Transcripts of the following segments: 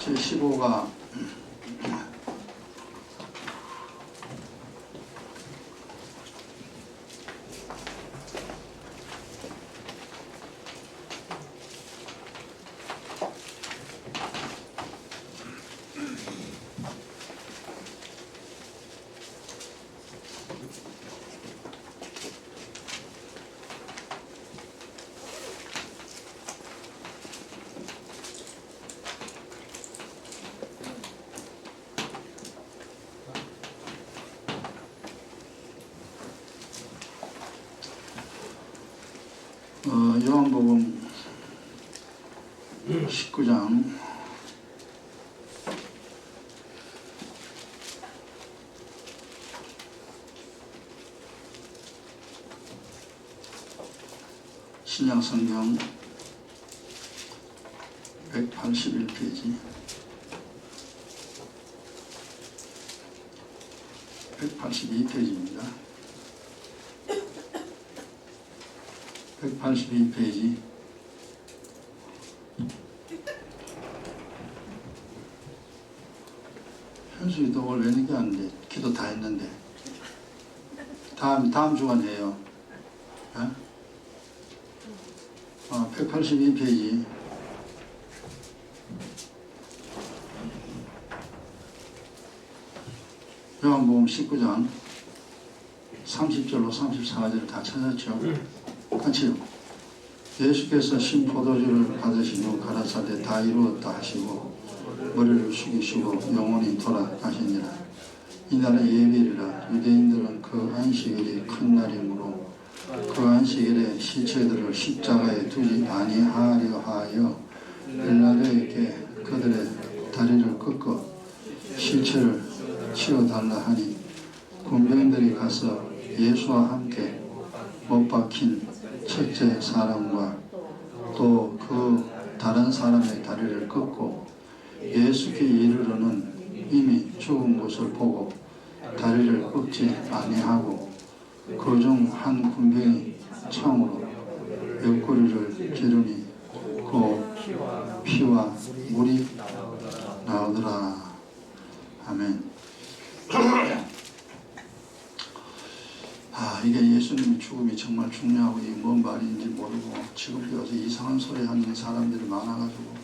제15가 요한복음 19장 '신약성경 181페이지 182페이지입니다. 182페이지 현수이도 오늘 왜 늦게 왔는데 기도 다 했는데 다음 주간 해요. 182페이지 요한복음 19장 30절로 34절을 다 찾았죠. 같이요. 예수께서 신 포도주를 받으신 후 가라사대 다 이루었다 하시고 머리를 숙이시고 영원히 돌아가시니라. 이날은 예배일이라. 유대인들은 그 안식일이 큰 날이므로 그 안식일에 시체들을 십자가에 두지 아니하려 하여 빌라도에게 그들의 다리를 꺾어 시체를 치워달라 하니 군병들이 가서 예수와 함께 못 박힌 첫째 사람과 또 그 다른 사람의 다리를 꺾고 예수께 이르러는 이미 죽은 것을 보고 다리를 꺾지 아니하고 그 중 한 군병이 창으로 옆구리를 찌르니 그 피와 물이 나오더라. 아멘. 이게 예수님의 죽음이 정말 중요하고 이게 뭔 말인지 모르고 지금 여기서 이상한 소리 하는 사람들이 많아가지고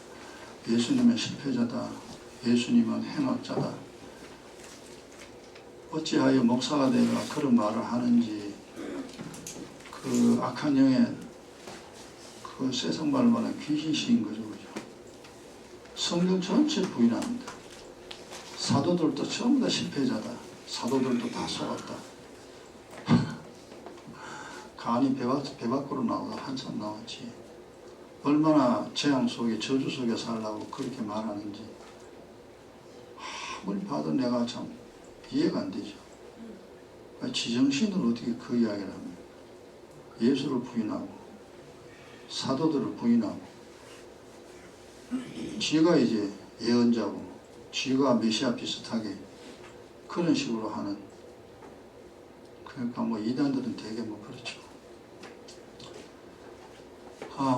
예수님은 실패자다, 예수님은 행악자다, 어찌하여 목사가 되가 그런 말을 하는지, 그 악한 영의 그 세상말 말하는 귀신시인 거죠. 그죠? 성경 전체 부인합니다. 사도들도 전부 다 실패자다, 사도들도 다 속았다. 간이 배 밖으로 나오다 한참 나왔지. 얼마나 재앙 속에 저주 속에 살라고 그렇게 말하는지 아무리 봐도 내가 참 이해가 안 되죠. 지정신으로 어떻게 그 이야기를 합니까? 예수를 부인하고 사도들을 부인하고 지가 이제 예언자고 지가 메시아 비슷하게 그런 식으로 하는, 그러니까 뭐 이단들은 되게 뭐 그렇죠.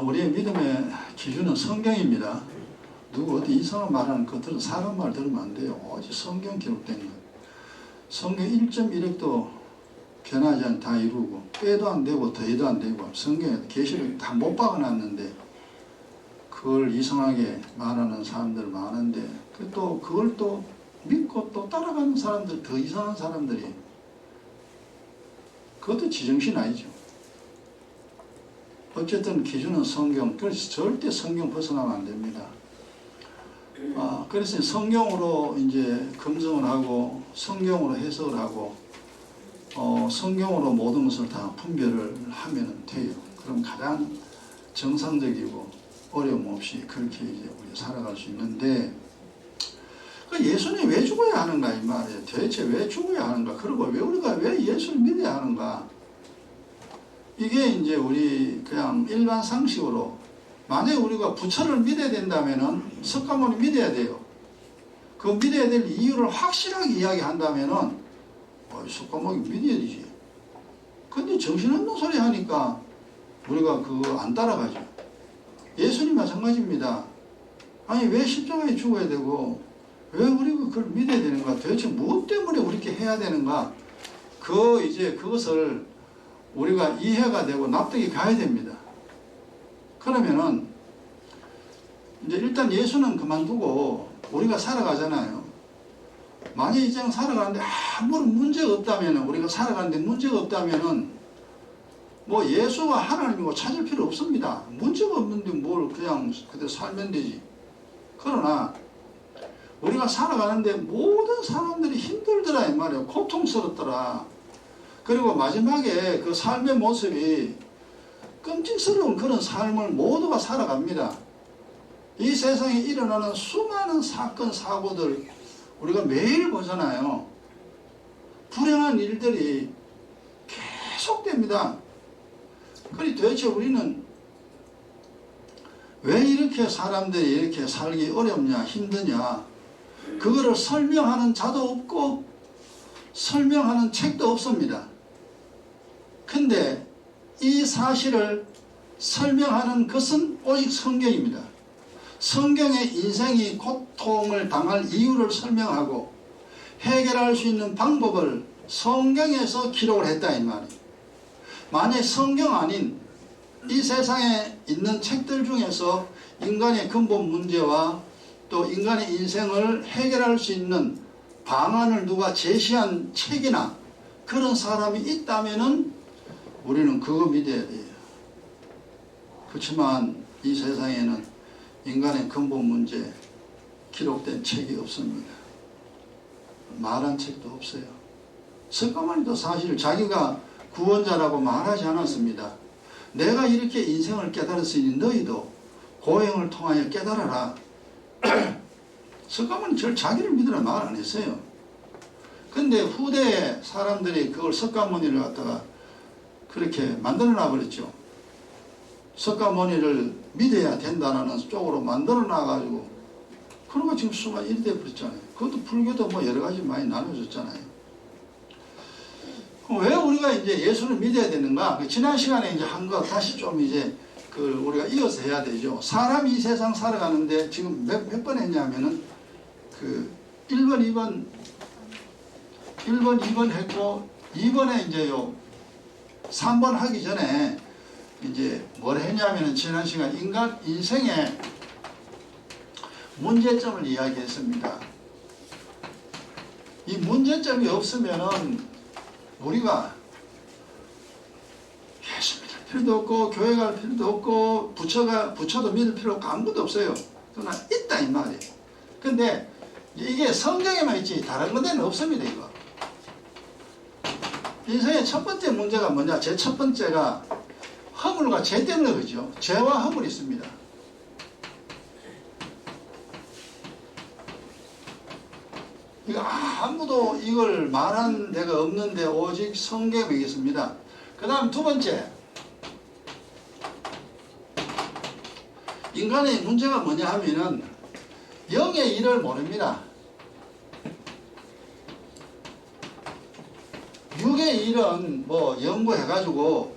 우리의 믿음의 기준은 성경입니다. 누구 어디 이상한 말하는 것들은 사람 말 들으면 안 돼요. 오직 성경 기록된 것. 성경 1.1핵도 변하지 않고 다 이루고 빼도 안 되고 더해도 안 되고 성경에 계시를 다 못 박아놨는데 그걸 이상하게 말하는 사람들 많은데 또 그걸 또 믿고 또 따라가는 사람들, 더 이상한 사람들이, 그것도 지정신 아니죠. 어쨌든 기준은 성경. 그래서 절대 성경 벗어나면 안 됩니다. 그래서 성경으로 이제 검증을 하고 성경으로 해석을 하고 성경으로 모든 것을 다 분별을 하면 돼요. 그럼 가장 정상적이고 어려움 없이 그렇게 이제 우리 살아갈 수 있는데, 예수님이 왜 죽어야 하는가 이 말이에요. 대체 왜 죽어야 하는가? 그리고 왜 우리가 왜 예수를 믿어야 하는가? 이게 이제 우리 그냥 일반 상식으로, 만약에 우리가 부처를 믿어야 된다면은 석가모니 믿어야 돼요. 그 믿어야 될 이유를 확실하게 이야기한다면은 석가모니 믿어야 되지. 근데 정신없는 소리 하니까 우리가 그거 안 따라가죠. 예수님 마찬가지입니다. 아니 왜 십자가에 죽어야 되고 왜 우리가 그걸 믿어야 되는가? 도대체 무엇 때문에 우리렇게 해야 되는가? 이제 그것을 우리가 이해가 되고 납득이 가야 됩니다. 그러면은 이제 일단 예수는 그만두고 우리가 살아가잖아요. 만약 이제 살아가는데 아무런 문제가 없다면, 우리가 살아가는데 문제가 없다면은 뭐 예수와 하나님이고 찾을 필요 없습니다. 문제가 없는데 뭘 그냥 그대로 살면 되지. 그러나 우리가 살아가는데 모든 사람들이 힘들더라 이 말이에요. 고통스럽더라. 그리고 마지막에 그 삶의 모습이 끔찍스러운 그런 삶을 모두가 살아갑니다. 이 세상에 일어나는 수많은 사건 사고들 우리가 매일 보잖아요. 불행한 일들이 계속됩니다. 그리 도대체 우리는 왜 이렇게 사람들이 이렇게 살기 어렵냐, 힘드냐, 그거를 설명하는 자도 없고 설명하는 책도 없습니다. 근데 이 사실을 설명하는 것은 오직 성경입니다. 성경의 인생이 고통을 당할 이유를 설명하고 해결할 수 있는 방법을 성경에서 기록을 했다 이 말이에요. 만약 성경 아닌 이 세상에 있는 책들 중에서 인간의 근본 문제와 또 인간의 인생을 해결할 수 있는 방안을 누가 제시한 책이나 그런 사람이 있다면은 우리는 그거 믿어야 돼요. 그렇지만 이 세상에는 인간의 근본 문제 기록된 책이 없습니다. 말한 책도 없어요. 석가모니도 사실 자기가 구원자라고 말하지 않았습니다. 내가 이렇게 인생을 깨달았으니 너희도 고행을 통하여 깨달아라. 석가모니 절 자기를 믿으라 말 안 했어요. 근데 후대에 사람들이 그걸 석가모니를 갖다가 그렇게 만들어 놔버렸죠. 석가모니를 믿어야 된다는 쪽으로 만들어 놔가지고 그러고 지금 수가 이리 돼버렸잖아요. 그것도 불교도 뭐 여러 가지 많이 나눠졌잖아요. 왜 우리가 이제 예수를 믿어야 되는가? 지난 시간에 이제 한 거 다시 좀 이제 우리가 이어서 해야 되죠. 사람이 이 세상 살아가는데 지금 몇 번 했냐면은 1번, 2번 했고 2번에 이제요 3번 하기 전에 이제 뭘 했냐면은 지난 시간 인간 인생의 문제점을 이야기했습니다. 이 문제점이 없으면은 우리가 예수 믿을 필요도 없고 교회 갈 필요도 없고 부처도 믿을 필요 없고 아무것도 없어요. 그러나 있다 이 말이에요. 근데 이게 성경에만 있지 다른 데는 없습니다. 이거 인생의 첫 번째 문제가 뭐냐? 제 첫 번째가 허물과 죄 때문에 그죠. 죄와 허물이 있습니다. 이거 아무도 이걸 말한 데가 없는데 오직 성경에 있습니다. 그 다음 두 번째, 인간의 문제가 뭐냐 하면은 영의 일을 모릅니다. 육의 일은 뭐 연구해가지고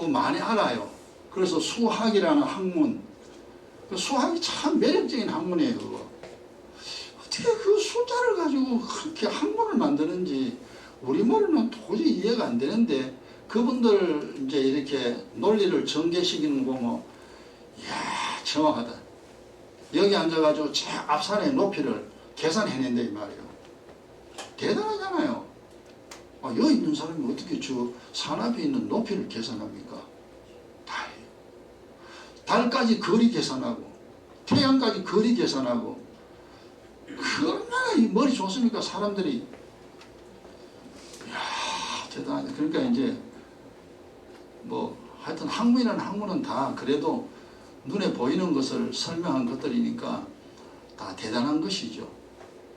많이 알아요. 그래서 수학이라는 학문, 수학이 참 매력적인 학문이에요. 그거 어떻게 그 숫자를 가지고 그렇게 학문을 만드는지 우리 머리는 도저히 이해가 안 되는데 그분들 이제 이렇게 논리를 전개시키는 거 보면 이야 정확하다. 여기 앉아가지고 제 앞산의 높이를 계산해낸다 이 말이에요. 대단하잖아요. 여기 있는 사람이 어떻게 저 산 앞에 있는 높이를 계산합니까? 다 해요. 달까지 거리 계산하고 태양까지 거리 계산하고 얼마나 이 머리 좋습니까? 사람들이 이야 대단하다. 그러니까 이제 뭐 하여튼 학문이라는 학문은 다 그래도 눈에 보이는 것을 설명한 것들이니까 다 대단한 것이죠.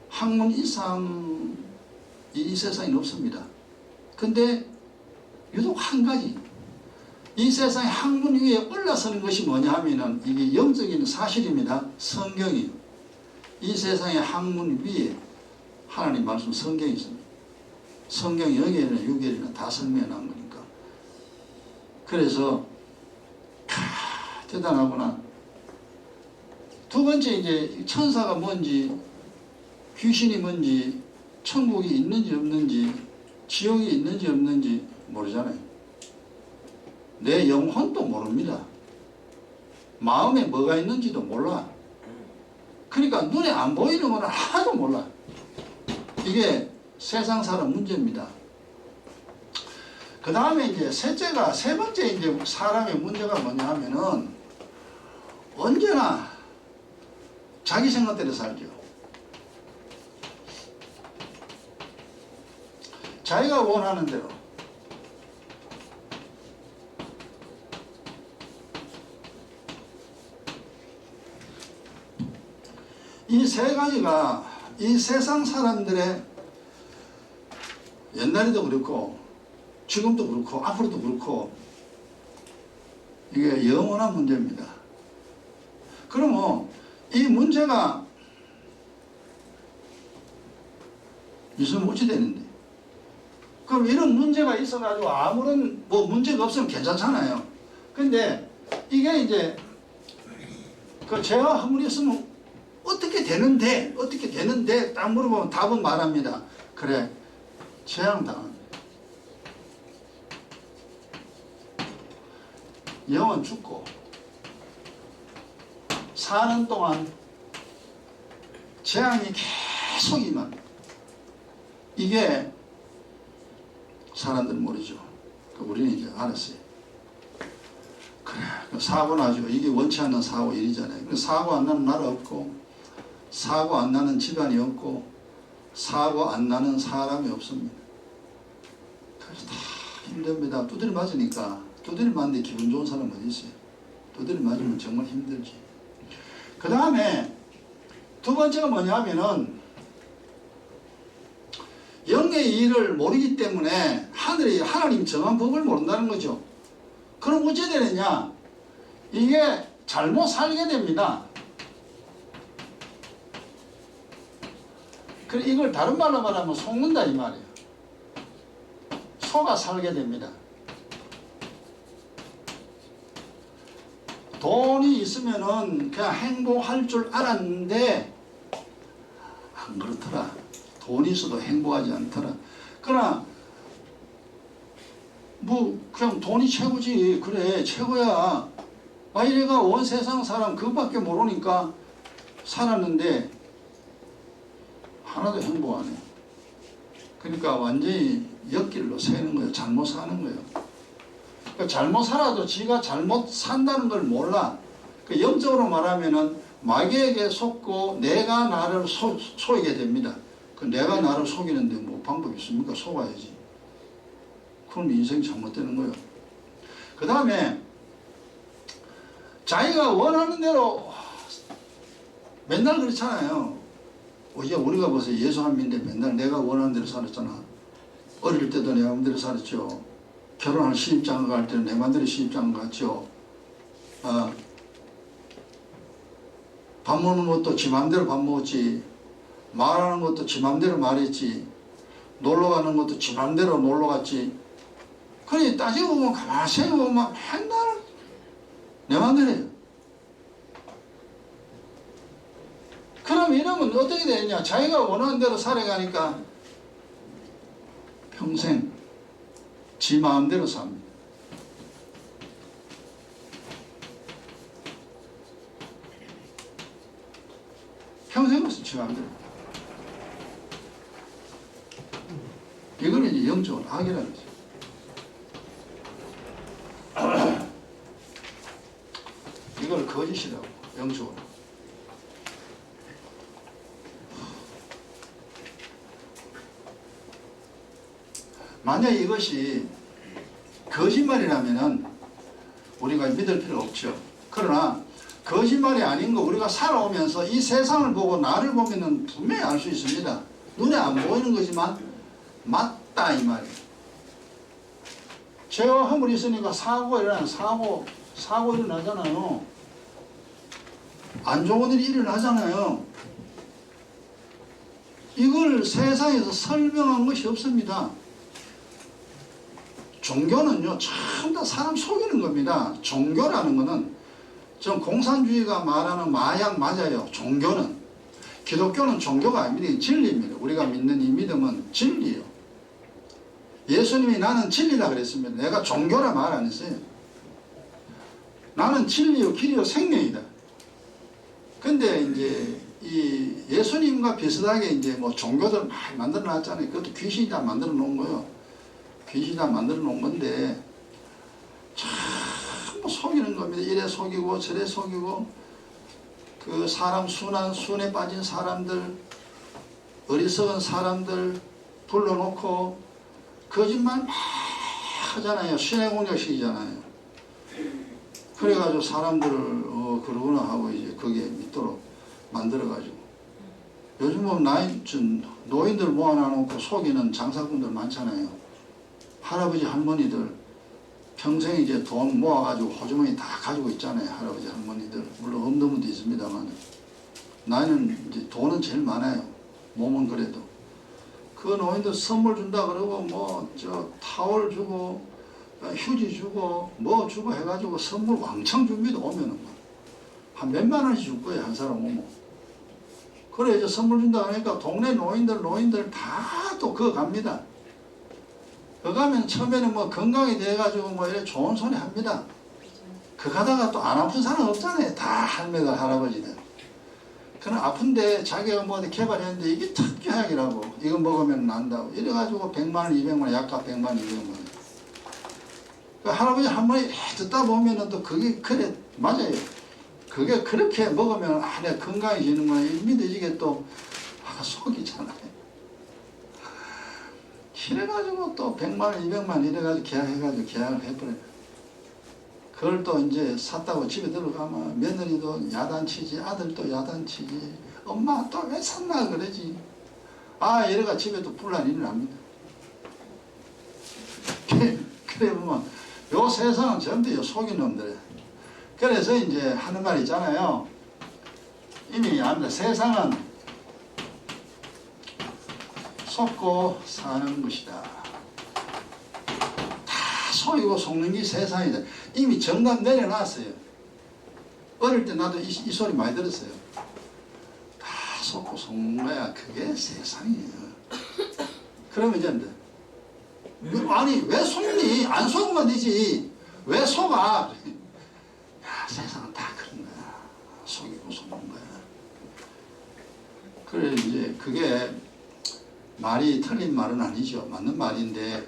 학문 이상 이 세상에 없습니다. 근데 유독 한 가지 이 세상의 학문 위에 올라서는 것이 뭐냐 하면은 이게 영적인 사실입니다. 성경이요. 이 세상의 학문 위에 하나님 말씀 성경이 있습니다. 성경 영계나 유계나 다 설명한 거니까. 그래서 대단하구나. 두 번째 이제 천사가 뭔지, 귀신이 뭔지, 천국이 있는지 없는지, 지옥이 있는지 없는지 모르잖아요. 내 영혼도 모릅니다. 마음에 뭐가 있는지도 몰라. 그러니까 눈에 안 보이는 건 하나도 몰라. 이게 세상 사람 문제입니다. 그 다음에 이제 세 번째 이제 사람의 문제가 뭐냐 하면은 언제나 자기 생각대로 살죠. 자기가 원하는 대로. 이 세 가지가 이 세상 사람들의 옛날에도 그렇고 지금도 그렇고 앞으로도 그렇고 이게 영원한 문제입니다. 그러면 이 문제가 있으면 어찌 되는데? 그럼 이런 문제가 있어가지고 아무런 뭐 문제가 없으면 괜찮잖아요. 근데 이게 이제 그 죄와 허물이 있으면 어떻게 되는데 딱 물어보면 답은 말합니다. 그래, 재앙당한 영은 죽고 사는 동안 재앙이 계속 임한 이게 사람들은 모르죠. 우리는 이제 알았어요. 그래, 사고 나죠. 이게 원치 않는 사고 일이잖아요. 사고 안 나는 나라 없고 사고 안 나는 집안이 없고 사고 안 나는 사람이 없습니다. 그래서 다 힘듭니다. 두드려 맞으니까. 두드려 맞는데 기분 좋은 사람 어디 있어요? 두드려 맞으면 정말 힘들지. 그 다음에 두 번째가 뭐냐면은 영의 일을 모르기 때문에 하나님 정한 법을 모른다는 거죠. 그럼 어찌 되느냐? 이게 잘못 살게 됩니다. 그래, 이걸 다른 말로 말하면 속는다 이 말이에요. 속아 살게 됩니다. 돈이 있으면은 그냥 행복할 줄 알았는데 안 그렇더라. 돈이 있어도 행복하지 않더라. 그러나 뭐 그냥 돈이 최고지. 그래, 최고야. 이래가 온 세상 사람 그것밖에 모르니까 살았는데 하나도 행복 안 해. 그러니까 완전히 옆길로 새는 거예요. 잘못 사는 거예요. 그러니까 잘못 살아도 지가 잘못 산다는 걸 몰라. 그러니까 영적으로 말하면은 마귀에게 속고 내가 나를 속이게 됩니다. 그 내가 나를 속이는데 뭐 방법이 있습니까? 속아야지. 그럼 인생이 잘못되는 거예요. 그 다음에 자기가 원하는 대로 맨날 그렇잖아요. 이제 우리가 벌써 예수 안 믿는데 맨날 내가 원하는 대로 살았잖아. 어릴 때도 내 마음대로 살았죠. 결혼할 시집장가 갈 때는 내 마음대로 시집장가 갔죠. 밥 먹는 것도 지 마음대로 밥 먹었지. 말하는 것도 지 마음대로 말했지. 놀러 가는 것도 지 마음대로 놀러 갔지. 그러니 따지고 보면 가만히 생각해보면 맨날 내 마음대로 해요. 그럼 이러면 어떻게 되느냐? 자기가 원하는 대로 살아가니까 평생 지 마음대로 삽니다. 평생은 지 마음대로. 이거는 이제 영적으로 악이라는 거죠. 이걸 거짓이라고, 영적으로. 만약 이것이 거짓말이라면은 우리가 믿을 필요 없죠. 그러나 거짓말이 아닌 거 우리가 살아오면서 이 세상을 보고 나를 보면은 분명히 알 수 있습니다. 눈에 안 보이는 거지만 맞다 이 말이에요. 죄와 허물이 있으니까 사고 일어나잖아요. 안 좋은 일이 일어나잖아요. 이걸 세상에서 설명한 것이 없습니다. 종교는요, 전부 다 사람 속이는 겁니다. 종교라는 거는 전 공산주의가 말하는 마약 맞아요. 종교는. 기독교는 종교가 아닙니다. 진리입니다. 우리가 믿는 이 믿음은 진리예요. 예수님이 나는 진리라 그랬습니다. 내가 종교라 말 안 했어요. 나는 진리요 길이요 생명이다. 근데 이제 이 예수님과 비슷하게 이제 뭐 종교들 많이 만들어 놨잖아요. 그것도 귀신이 다 만들어 놓은 거예요. 귀신이 다 만들어 놓은 건데 전부 속이는 겁니다. 이래 속이고 저래 속이고 그 사람 순에 빠진 사람들, 어리석은 사람들 불러놓고 거짓말 막 하잖아요. 신의 공격식이잖아요. 그래가지고 사람들을 그러구나 하고 이제 거기에 믿도록 만들어가지고 요즘 보면 노인들 모아놔놓고 속이는 장사꾼들 많잖아요. 할아버지 할머니들 평생 이제 돈 모아가지고 호주머니 다 가지고 있잖아요. 할아버지 할머니들 물론 없는 분도 있습니다만 나이는 이제 돈은 제일 많아요. 몸은 그래도 그 노인들 선물 준다 그러고 뭐 저 타월 주고 휴지 주고 뭐 주고 해가지고 선물 왕창 줍니다. 오면은 한 몇만 원씩 줄 거예요. 한 사람 오면. 그래 이제 선물 준다 하니까 동네 노인들 다 또 그거 갑니다. 그거 가면 처음에는 뭐 건강이 돼가지고 뭐 이래 좋은 소리 합니다. 그거 가다가 또 안 아픈 사람 없잖아요. 다 할매가 할아버지들. 그는 아픈데 자기가 뭐 어디 개발했는데 이게 특효약이라고 이거 먹으면 난다고 이래가지고 100만원 200만원 약값 100만원 200만원 그 할아버지 할머니 듣다 보면은 또 그게 그래 맞아요. 그게 그렇게 먹으면 내가 건강해지는구나 믿어지게 또 속이잖아요. 이래가지고 또 100만원 200만원 이래가지고 계약해가지고 계약을 해버려요. 그걸 또 이제 샀다고 집에 들어가면 며느리도 야단치지 아들도 야단치지 엄마 또 왜 샀나 그러지. 이래가 집에 또 분란이 일어납니다. 그래 보면 요 세상은 전부 속인 놈들이에요. 그래서 이제 하는 말 있잖아요. 이미 압니다. 세상은 속고 사는 것이다. 속이고 속는 게 세상이다. 이미 정답 내려놨어요. 어릴 때 나도 이 소리 많이 들었어요. 다 속고 속는 거야. 그게 세상이에요. 그러면 이제 아니 왜 속니? 안 속으면 되지. 왜 속아? 세상은 다 그런 거야. 속이고 속는 거야. 그래 이제 그게 말이 틀린 말은 아니죠. 맞는 말인데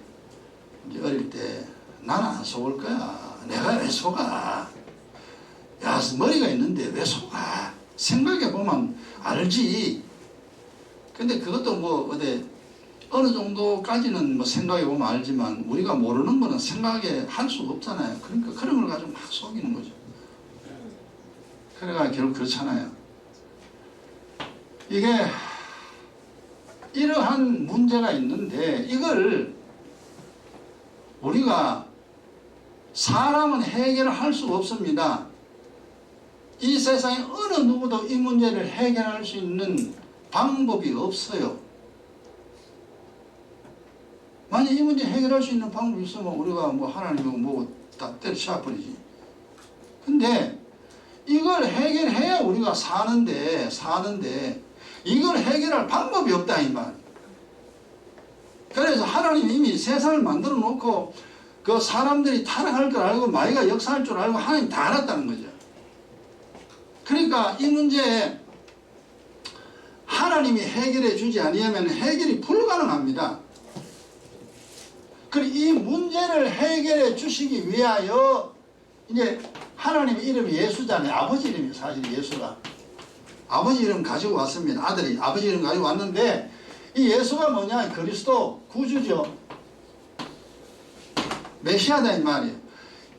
이제 어릴 때 나는 안 속을 거야. 내가 왜 속아? 야 머리가 있는데 왜 속아? 생각해보면 알지. 근데 그것도 뭐 어디 어느 정도까지는 뭐 생각해보면 알지만 우리가 모르는 거는 생각에 할 수가 없잖아요. 그러니까 그런 걸 가지고 막 속이는 거죠. 그래가 결국 그렇잖아요. 이게 이러한 문제가 있는데 이걸 우리가 사람은 해결을 할 수가 없습니다. 이 세상에 어느 누구도 이 문제를 해결할 수 있는 방법이 없어요. 만약 이 문제 해결할 수 있는 방법이 있으면 우리가 뭐 하나님이 뭐 다 때려치워버리지. 근데 이걸 해결해야 우리가 사는데 이걸 해결할 방법이 없다 이 말. 그래서 하나님이 이미 세상을 만들어 놓고 그 사람들이 타락할 줄 알고 마귀가 역사할 줄 알고 하나님 다 알았다는 거죠. 그러니까 이 문제에 하나님이 해결해 주지 아니하면 해결이 불가능합니다. 그리고 이 문제를 해결해 주시기 위하여 이제 하나님 이름이 예수잖아요. 아버지 이름이 사실 예수가. 아버지 이름 가지고 왔습니다. 아들이 아버지 이름 가지고 왔는데 이 예수가 뭐냐? 그리스도 구주죠. 메시아다 이 말이에요.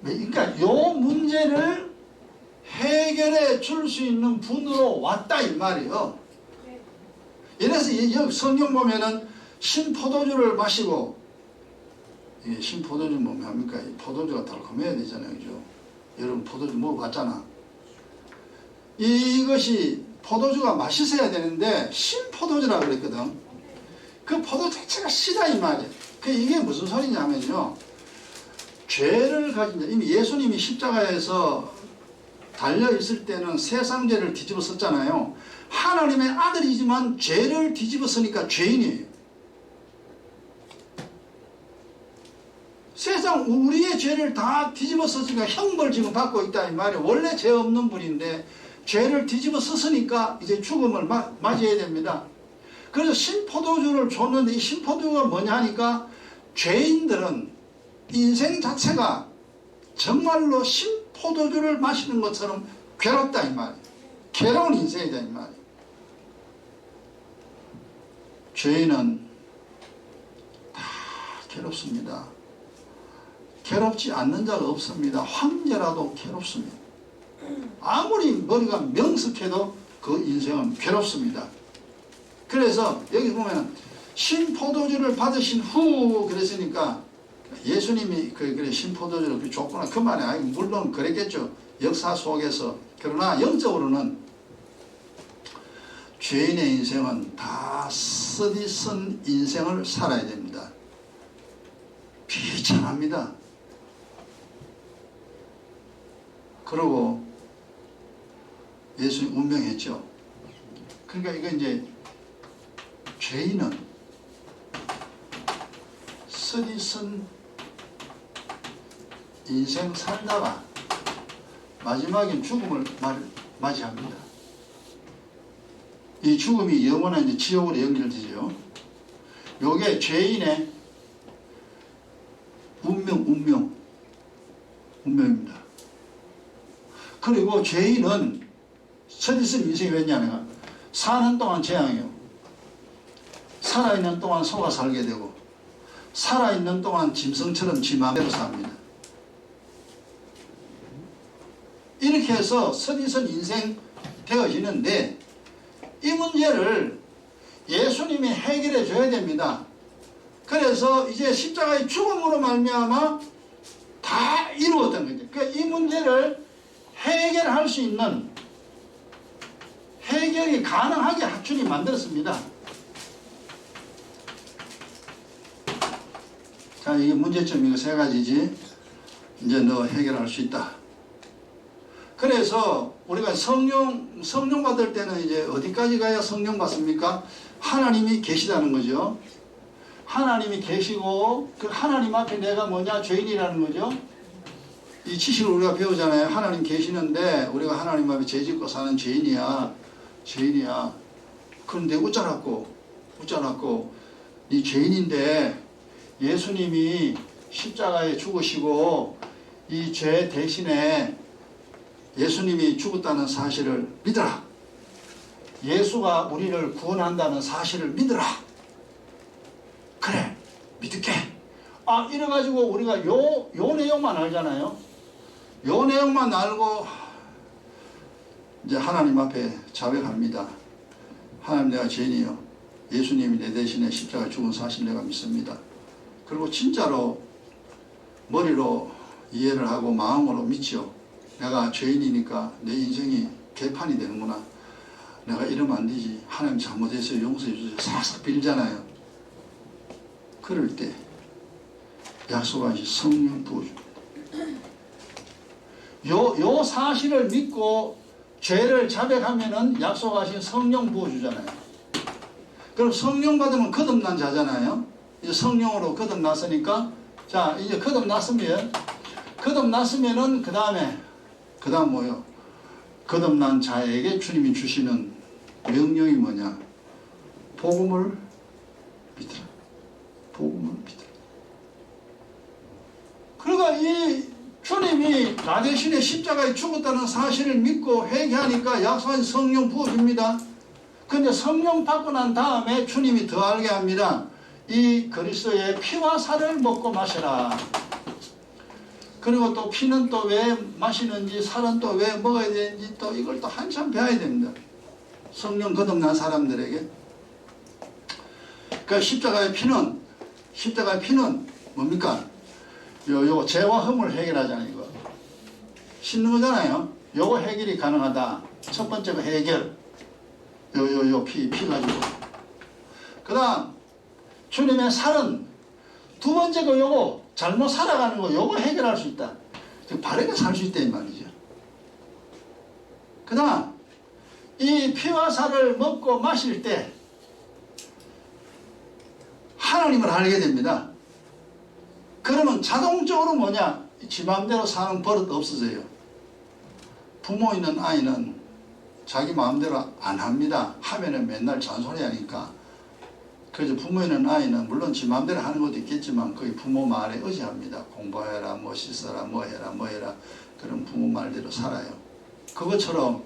그러니까 이 문제를 해결해 줄 수 있는 분으로 왔다 이 말이에요. 이래서 여기 성경 보면은 신포도주를 마시고 신포도주 뭐 합니까? 포도주가 달콤해야 되잖아요. 그죠? 여러분 포도주 먹어봤잖아. 이것이 포도주가 맛있어야 되는데 신포도주라고 그랬거든. 그 포도 자체가 시다 이 말이에요. 이게 무슨 소리냐면요. 죄를 가진 자, 이미 예수님이 십자가에서 달려있을 때는 세상 죄를 뒤집어 썼잖아요. 하나님의 아들이지만 죄를 뒤집어 쓰니까 죄인이에요. 세상 우리의 죄를 다 뒤집어 썼으니까 형벌 지금 받고 있다 이 말이에요. 원래 죄 없는 분인데 죄를 뒤집어 썼으니까 이제 죽음을 맞이해야 됩니다. 그래서 신포도주를 줬는데 이 신포도주가 뭐냐 하니까 죄인들은 인생 자체가 정말로 신포도주를 마시는 것처럼 괴롭다 이 말이에요. 괴로운 인생이다 이 말이에요. 죄인은 다 괴롭습니다. 괴롭지 않는 자가 없습니다. 황제라도 괴롭습니다. 아무리 머리가 명석해도 그 인생은 괴롭습니다. 그래서 여기 보면 신포도주를 받으신 후 그랬으니까 예수님이 그래 신포도주를 줬구나 그 말이 아니고 물론 그랬겠죠. 역사 속에서. 그러나 영적으로는 죄인의 인생은 다 쓰디쓴 인생을 살아야 됩니다. 비참합니다. 그러고 예수님 운명했죠. 그러니까 이거 이제 죄인은 쓰디쓴 인생 살다가 마지막엔 죽음을 맞이합니다. 이 죽음이 영원한 이제 지옥으로 연결되죠. 요게 죄인의 운명입니다. 그리고 죄인은 쓰디쓴 인생이 왜냐하면 사는 동안 재앙이요. 살아있는 동안 속아 살게 되고 살아있는 동안 짐승처럼 지 마음대로 삽니다. 이렇게 해서 쓰디쓴 인생 되어지는데 이 문제를 예수님이 해결해 줘야 됩니다. 그래서 이제 십자가의 죽음으로 말미암아 다 이루었던 거죠. 그러니까 이 문제를 해결할 수 있는 해결이 가능하게 주님 만들었습니다. 자, 이게 문제점 이거 세 가지지. 이제 너 해결할 수 있다. 그래서 우리가 성령 받을 때는 이제 어디까지 가야 성령 받습니까? 하나님이 계시다는 거죠. 하나님이 계시고 그 하나님 앞에 내가 뭐냐? 죄인이라는 거죠. 이 지식을 우리가 배우잖아요. 하나님 계시는데 우리가 하나님 앞에 죄짓고 사는 죄인이야. 그런데 웃자놨고 네 죄인인데 예수님이 십자가에 죽으시고 이 죄 대신에 예수님이 죽었다는 사실을 믿어라. 예수가 우리를 구원한다는 사실을 믿어라. 그래 믿을게. 이래가지고 우리가 요 내용만 알잖아요. 요 내용만 알고 이제 하나님 앞에 자백합니다. 하나님 내가 죄인이요. 예수님이 내 대신에 십자가에 죽은 사실 내가 믿습니다. 그리고 진짜로 머리로 이해를 하고 마음으로 믿죠. 내가 죄인이니까 내 인생이 개판이 되는구나. 내가 이러면 안 되지. 하나님 잘못해서 용서해 주세요. 싹싹 빌잖아요. 그럴 때 약속하신 성령 부어줍니다. 요 사실을 믿고 죄를 자백하면은 약속하신 성령 부어주잖아요. 그럼 성령 받으면 거듭난 자잖아요. 이제 성령으로 거듭났으니까 자 이제 거듭났으면은 그 다음 뭐요? 거듭난 자에게 주님이 주시는 명령이 뭐냐? 복음을 믿으라. 그러니까 이 주님이 나 대신에 십자가에 죽었다는 사실을 믿고 회개하니까 약속한 성령 부어줍니다. 근데 성령 받고 난 다음에 주님이 더 알게 합니다. 이 그리스도의 피와 살을 먹고 마셔라. 그리고 또 피는 또 왜 마시는지 살은 또 왜 먹어야 되는지 또 이걸 또 한참 배워야 됩니다. 성령 거듭난 사람들에게. 그 십자가의 피는 뭡니까? 요 죄와 흠을 해결하잖아요. 이거 씻는 거잖아요. 요거 해결이 가능하다. 첫 번째가 해결. 요 피 가지고. 그 다음 주님의 살은 두 번째가 요거 잘못 살아가는 거 요거 해결할 수 있다. 바르게 살 수 있다 이 말이죠. 그 다음 이 피와 살을 먹고 마실 때 하나님을 알게 됩니다. 그러면 자동적으로 뭐냐? 지 마음대로 사는 버릇 없어져요. 부모 있는 아이는 자기 마음대로 안 합니다. 하면은 맨날 잔소리 하니까. 그래서 부모 있는 아이는 물론 지 마음대로 하는 것도 있겠지만 거의 부모 말에 의지합니다. 공부해라, 뭐 씻어라, 뭐 해라, 뭐 해라. 그런 부모 말대로 살아요. 그것처럼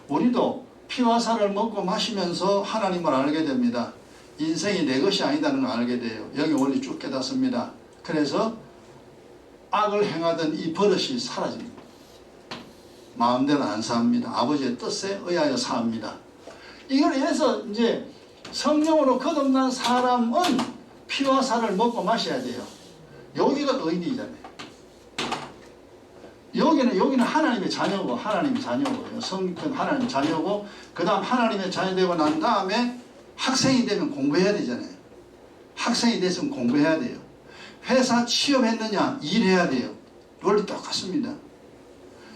우리도 피와 살을 먹고 마시면서 하나님을 알게 됩니다. 인생이 내 것이 아니다는 걸 알게 돼요. 영의 원리 쭉 깨닫습니다. 그래서 악을 행하던 이 버릇이 사라집니다. 마음대로 안 삽니다. 아버지의 뜻에 의하여 삽니다. 이걸 위해서 이제 성령으로 거듭난 사람은 피와 살을 먹고 마셔야 돼요. 여기가 의인이잖아요. 여기는 하나님의 자녀고, 하나님의 자녀고요. 성경 하나님의 자녀고, 그 다음 하나님의 자녀 되고 난 다음에 학생이 되면 공부해야 되잖아요. 학생이 됐으면 공부해야 돼요. 회사 취업했느냐? 일해야 돼요. 원리 똑같습니다.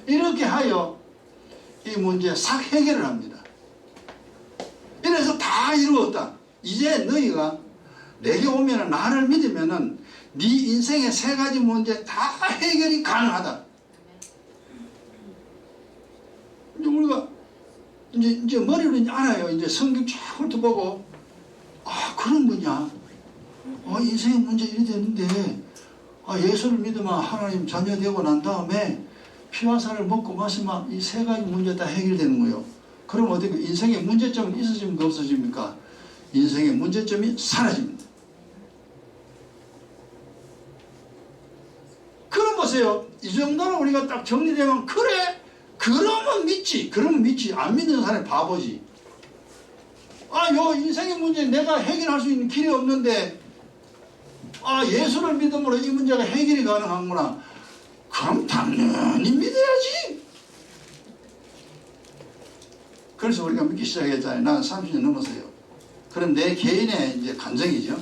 이렇게 하여 이 문제 싹 해결을 합니다. 이래서 다 이루었다. 이제 너희가 내게 오면은 나를 믿으면은 네 인생의 세 가지 문제 다 해결이 가능하다. 이제 우리가 이제 머리로 이제 알아요. 이제 성경 쫙 훑어보고 아 그런 거냐? 인생의 문제 이리 되는데 예수를 믿으면 하나님 자녀 되고 난 다음에 피와 살을 먹고 마시면 이 세 가지 문제 다 해결되는 거예요. 그럼 어떻게 인생의 문제점은 있어집니까 없어집니까? 인생의 문제점이 사라집니다. 그럼 보세요. 이 정도로 우리가 딱 정리되면 그래 그러면 믿지. 그러면 믿지. 안 믿는 사람이 바보지. 요 인생의 문제 내가 해결할 수 있는 길이 없는데 예수를 믿음으로 이 문제가 해결이 가능하구나. 그럼 당연히 믿어야지. 그래서 우리가 믿기 시작했잖아요. 나는 30년 넘었어요. 그럼 내 개인의 이제 간증이죠.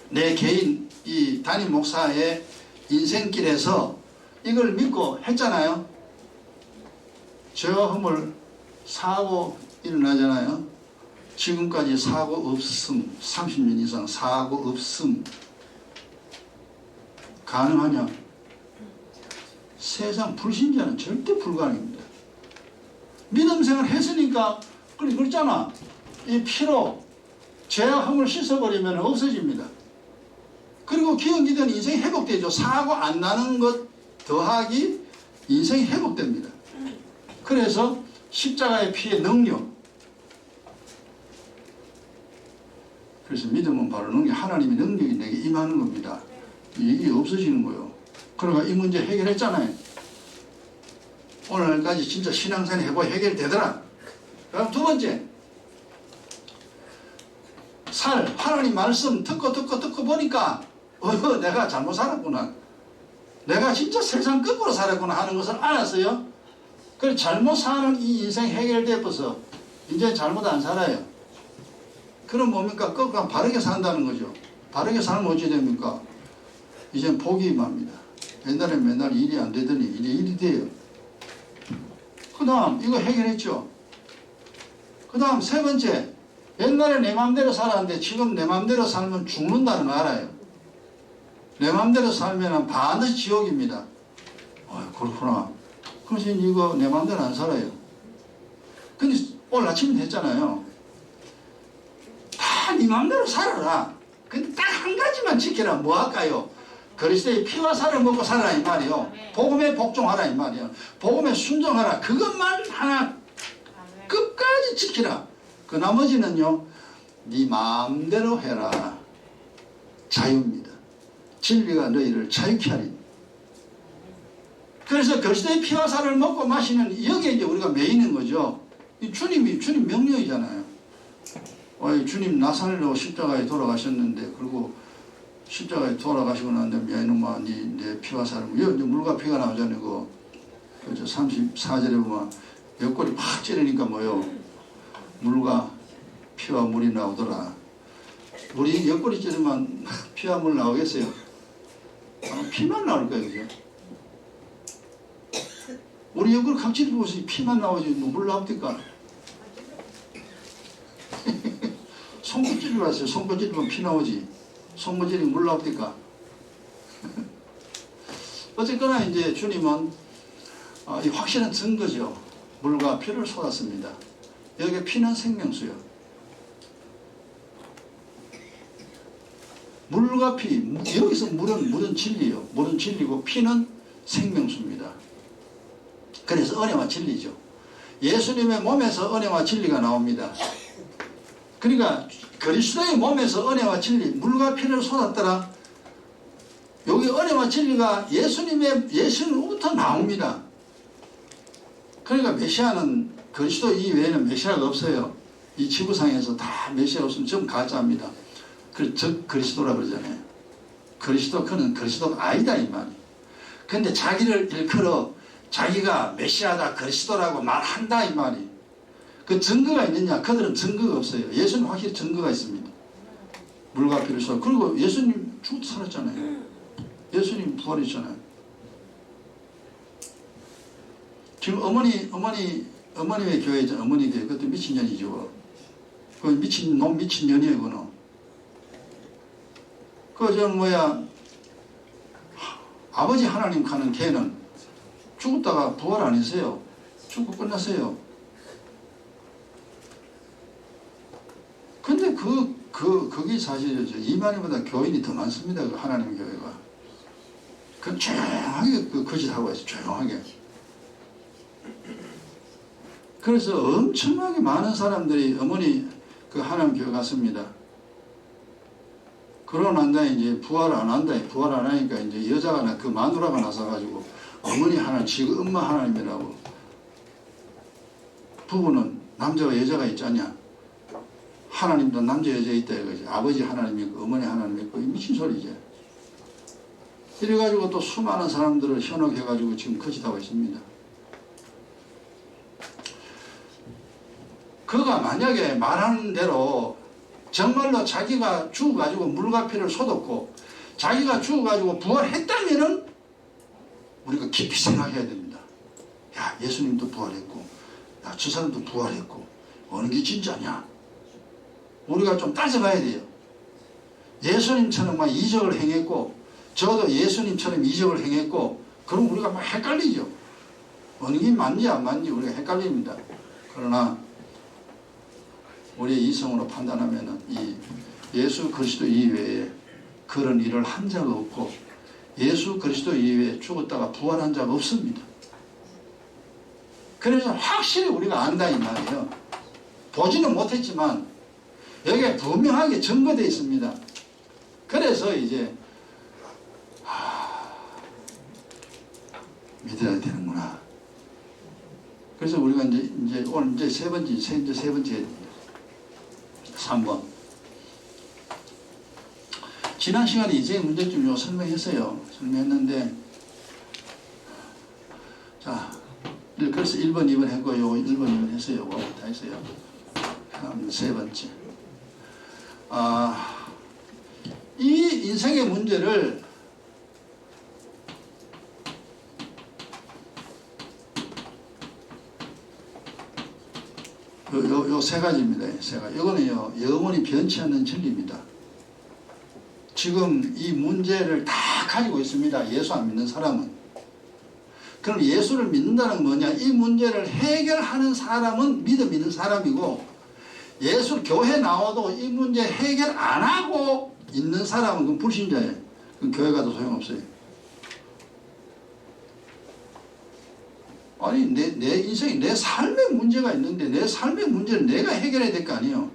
내 개인 이 담임 목사의 인생길에서 이걸 믿고 했잖아요. 죄와 허물 사고 일어나잖아요. 지금까지 사고 없음 30년 이상 사고 없음 가능하냐? 세상 불신자는 절대 불가능입니다. 믿음 생활 했으니까 그렇잖아. 이 피로 죄와 허물 씻어버리면 없어집니다. 그리고 기억이든 인생이 회복되죠. 사고 안 나는 것 더하기 인생이 회복됩니다. 그래서 십자가의 피의 능력. 그래서 믿음은 바로 능력, 하나님의 능력이 내게 임하는 겁니다. 이게 없어지는 거예요. 그러니까 이 문제 해결했잖아요. 오늘까지 진짜 신앙생활 해보고 해결되더라. 그럼 두 번째, 하나님 말씀 듣고 보니까 내가 잘못 살았구나. 내가 진짜 세상 거꾸로 살았구나 하는 것을 알았어요. 그래서 잘못 사는 이 인생 해결돼서 이제 잘못 안 살아요. 그럼 뭡니까? 거꾸로 바르게 산다는 거죠. 바르게 살면 어찌 됩니까? 이젠 포기합니다. 옛날에 맨날 일이 안 되더니 이제 일이 돼요. 그 다음 이거 해결했죠. 그 다음 세 번째, 옛날에 내 맘대로 살았는데 지금 내 맘대로 살면 죽는다는 거 알아요. 내 맘대로 살면 반드시 지옥입니다. 그렇구나. 그래서 이거 내 맘대로 안 살아요. 근데 오늘 아침에 했잖아요. 다 네 맘대로 살아라. 근데 딱 한 가지만 지켜라. 뭐 할까요? 그리스도의 피와 살을 먹고 살아라 이 말이요. 복음에 복종하라 이 말이요. 복음에 순종하라. 그것만 하나 끝까지 지키라. 그 나머지는요, 네 마음대로 해라. 자유입니다. 진리가 너희를 자유케 하리. 그래서 그리스도의 피와 살을 먹고 마시는 여기에 이제 우리가 매이는 거죠. 이 주님 명령이잖아요. 주님 나사렛으로 십자가에 돌아가셨는데, 그리고 십자가에 돌아가시고 난 다음에 야 이놈아 내 피와 살을 이제 물과 피가 나오잖아요. 그저 34절에 보면 옆구리 팍 찌르니까 뭐요? 물과 피와 물이 나오더라. 우리 옆구리 찌르면 피와 물 나오겠어요? 피만 나올 거예요. 그죠? 우리 얼굴 각질 보세요. 피만 나오지 뭐 물 나옵니까? 손구질을 봤어요. 손구질 보면 피 나오지. 손구질이 물 나옵니까? 어쨌거나 이제 주님은 이 확실한 증거죠. 물과 피를 쏟았습니다. 여기 피는 생명수요. 물과 피, 여기서 물은 진리요. 물은 진리고 피는 생명수입니다. 그래서 은혜와 진리죠. 예수님의 몸에서 은혜와 진리가 나옵니다. 그러니까 그리스도의 몸에서 은혜와 진리, 물과 피를 쏟았더라. 여기 은혜와 진리가 예수님으로부터 나옵니다. 그러니까 메시아는 그리스도 이외에는 메시아가 없어요. 이 지구상에서 다 메시아 없으면 전부 가짜입니다. 즉 그리스도라 그러잖아요. 그는 그리스도가 아니다 이 말이. 근데 자기를 일컬어 자기가 메시아다 그리스도라고 말한다 이 말이. 그 증거가 있느냐? 그들은 증거가 없어요. 예수는 확실히 증거가 있습니다. 물과 피를 쏟아. 그리고 예수님 죽고 살았잖아요. 예수님 부활했잖아요. 지금 어머니의 교회죠. 어머니 교회. 그것도 미친년이죠. 그 미친년이에요, 그거는. 아버지 하나님 가는 걔는 죽었다가 부활 안 했어요. 죽고 끝났어요. 근데 그게 사실이죠. 이만희보다 교인이 더 많습니다. 그 하나님 교회가. 그 조용하게 거짓하고 있어요. 조용하게. 그래서 엄청나게 많은 사람들이 어머니 그 하나님 교회 갔습니다. 그러고 난 다음에 이제 부활 안 하니까 이제 여자가 그 마누라가 나서가지고 어머니 하나님, 지금 엄마 하나님이라고. 부부는 남자와 여자가 있잖냐. 하나님도 남자 여자 있다 이거지. 아버지 하나님 있고 어머니 하나님 있고 미친 소리지. 이래가지고 또 수많은 사람들을 현혹해가지고 지금 거짓하고 있습니다. 그가 만약에 말하는 대로 정말로 자기가 죽어가지고 물과 피를 쏟았고 자기가 죽어가지고 부활했다면은 우리가 깊이 생각해야 됩니다. 야, 예수님도 부활했고 야, 저 사람도 부활했고 어느 게 진짜냐? 우리가 좀 따져봐야 돼요. 예수님처럼 막 이적을 행했고 저도 예수님처럼 이적을 행했고 그럼 우리가 막 헷갈리죠. 어느 게 맞는지 안 맞는지 우리가 헷갈립니다. 그러나 우리의 이성으로 판단하면 이 예수 그리스도 이외에 그런 일을 한 적 없고 예수 그리스도 이외에 죽었다가 부활한 적 없습니다. 그래서 확실히 우리가 안다 이 말이에요. 보지는 못했지만 여기에 분명하게 증거되어 있습니다. 그래서 이제 믿어야 되는구나. 그래서 우리가 이제 오늘 세 번째 3번. 지난 시간에 이제 문제점 설명했어요. 설명했는데, 자, 그래서 1번, 2번 했고, 요 1번, 2번 했어요. 요거 다 했어요. 다음 세 번째. 이 인생의 문제를 요 세 가지입니다. 세 가지. 이거는요, 영원히 변치 않는 진리입니다. 지금 이 문제를 다 가지고 있습니다. 예수 안 믿는 사람은. 그럼 예수를 믿는다는 건 뭐냐? 이 문제를 해결하는 사람은 믿음 있는 사람이고, 예수 교회 나와도 이 문제 해결 안 하고 있는 사람은 그건 불신자예요. 그건 교회 가도 소용없어요. 아니 내 인생에 내 삶의 문제가 있는데 내 삶의 문제를 내가 해결해야 될 거 아니에요.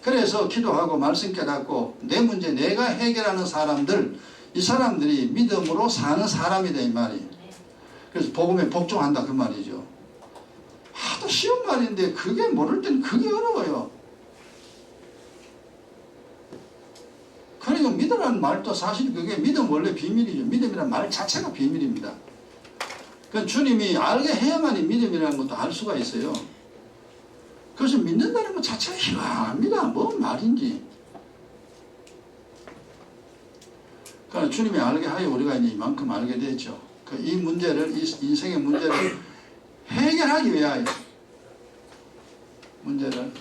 그래서 기도하고 말씀 깨닫고 내 문제 내가 해결하는 사람들, 이 사람들이 믿음으로 사는 사람이다 이 말이에요. 그래서 복음에 복종한다 그 말이죠. 하도 쉬운 말인데 그게 모를 땐 그게 어려워요. 그리고 믿으라는 말도 사실 그게 믿음 원래 비밀이죠. 믿음이라는 말 자체가 비밀입니다. 그 주님이 알게 해야만이 믿음이라는 것도 알 수가 있어요. 그래서 믿는다는 것 자체가 희망합니다. 뭔 말인지. 그러니까 주님이 알게 하여 우리가 이제 이만큼 알게 됐죠. 이 문제를, 이 인생의 문제를 해결하기 위하여 문제를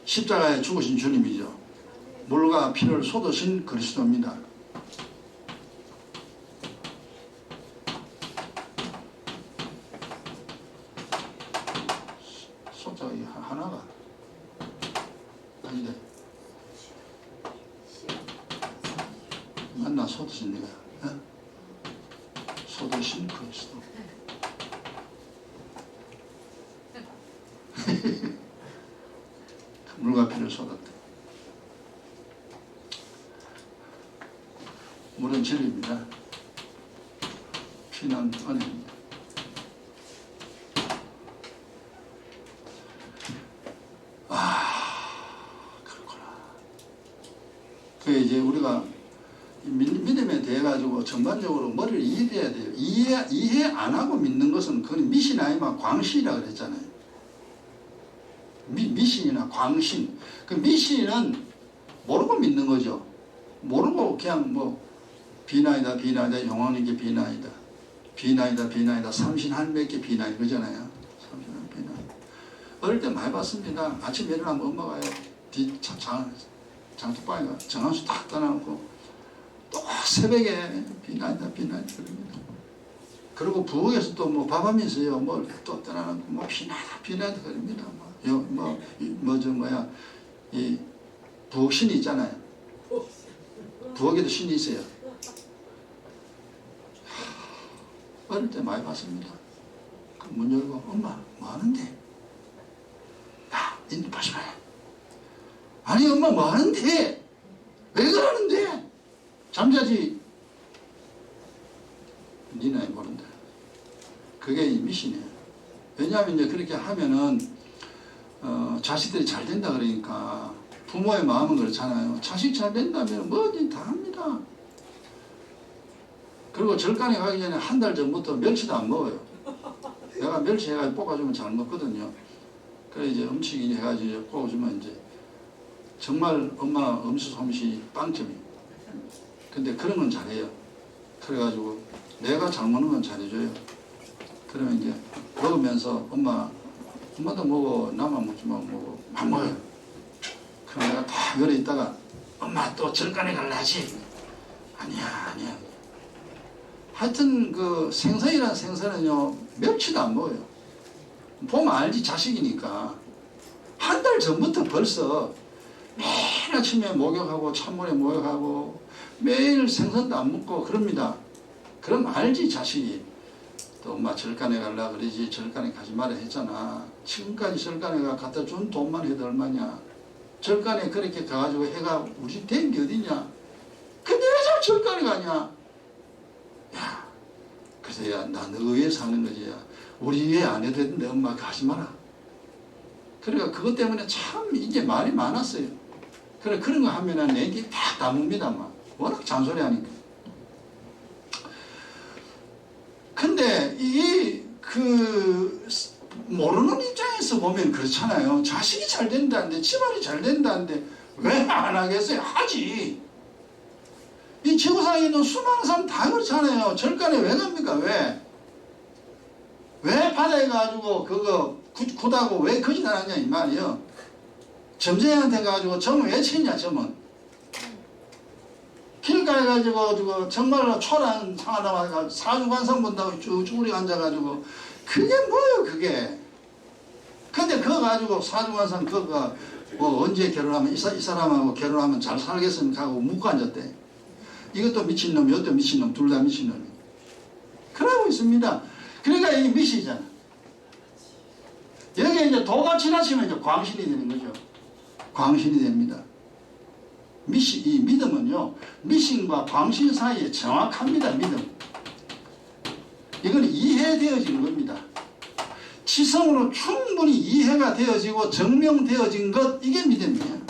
십자가에 죽으신 주님이죠. 물과 피를 쏟으신 그리스도입니다. 숫자가 하나가 아닌데 맞나? 쏟으신 내가 쏟으신 그리스도. 물과 피를 쏟았다. 물은 진리입니다. 피는 은혜입니다. 그렇구나. 그게 이제 우리가 믿음에 대해 가지고 전반적으로 머리를 이해해야 돼요. 이해 안 하고 믿는 것은 그건 미신 아니면 광신이라 그랬잖아요. 미신이나 광신. 그 미신은 모르고 믿는 거죠. 모르고 그냥 뭐 비나이다 비나이다 영원이게 비나이다 비나이다 비나이다 삼신할매께 비나이 그러잖아요. 삼신할 비나이. 어릴 때 많이 봤습니다. 아침에 일어나면 엄마가 장독방에 가 정한수 딱 떠나놓고 또 새벽에 비나이다 비나이다 그럽니다. 그리고 부엌에서 또 뭐 밥하면서요 뭘 또 떠나놓고 뭐 비나이다 비나이다 그럽니다. 이 부엌신이 있잖아요. 부엌에도 신이 있어요. 어릴 때 많이 봤습니다. 문 열고 엄마 뭐 하는데? 야 인도 보지 마. 아니 엄마 뭐 하는데? 왜 그러는데? 잠자지. 니네 모른다. 그게 미신이에요. 왜냐하면 이제 그렇게 하면은 자식들이 잘 된다 그러니까 부모의 마음은 그렇잖아요. 자식 잘 된다면 뭐든 다 합니다. 그리고 절간에 가기 전에 한 달 전부터 멸치도 안 먹어요. 내가 멸치 해가지고 볶아주면 잘 먹거든요. 그래 이제 음식이 해가지고 볶아주면 이제 정말 엄마 음수 솜씨 빵점이에요. 근데 그런 건 잘해요. 그래가지고 내가 잘 먹는 건 잘해줘요. 그러면 이제 먹으면서 엄마도 먹어. 나만 먹지 마. 먹어. 안 먹어요. 그럼 내가 다 열에 있다가 엄마 또 절간에 갈라 하지? 아니야. 하여튼 그 생선이라는 생선은요 멸치도 안 먹어요. 보면 알지 자식이니까. 한 달 전부터 벌써 매일 아침에 목욕하고 찬물에 목욕하고 매일 생선도 안 먹고 그럽니다. 그럼 알지 자식이. 또 엄마 절간에 갈라 그러지 절간에 가지 말아 했잖아. 지금까지 절간에 가 갖다 준 돈만 해도 얼마냐. 절간에 그렇게 가가지고 해가 우리 집 된 게 어디냐. 근데 왜 자꾸 절간에 가냐. 야 그래서 야 나 너 위에 사는 거지. 야 우리 위에 안 해도 되는데 엄마 가지 마라. 그러니까 그것 때문에 참 이제 말이 많았어요. 그래 그런 거 하면은 애기 다 담읍니다. 막 워낙 잔소리 하니까. 근데 모르는 입장에서 보면 그렇잖아요. 자식이 잘 된다는데 집안이 잘 된다는데 왜 안 하겠어요? 하지. 이 지구상에 있는 수많은 사람 다 그렇잖아요. 절간에 왜 갑니까? 왜 바다에 가지고 그거 굿하고 왜 거짓 안 하냐 이 말이에요. 점쟁이한테 가지고 점을 왜 치냐 점은. 길가에 가지고 정말로 초란 상하다가 사주관상 본다고 쭉 우리 앉아가지고 그게 뭐예요 그게. 근데 그거 가지고 사주관상 그거 뭐 언제 결혼하면 이 사람하고 결혼하면 잘 살겠습니까 하고 묻고 앉았대. 이것도 미친놈 이것도 미친놈 둘 다 미친놈이 그러고 있습니다. 그러니까 이게 미신이잖아. 여기에 이제 도가 지나치면 이제 광신이 되는 거죠. 광신이 됩니다. 이 믿음은요 미신과 광신 사이에 정확합니다. 믿음 이건 이해되어진 겁니다. 지성으로 충분히 이해가 되어지고 증명되어진 것 이게 믿음이에요.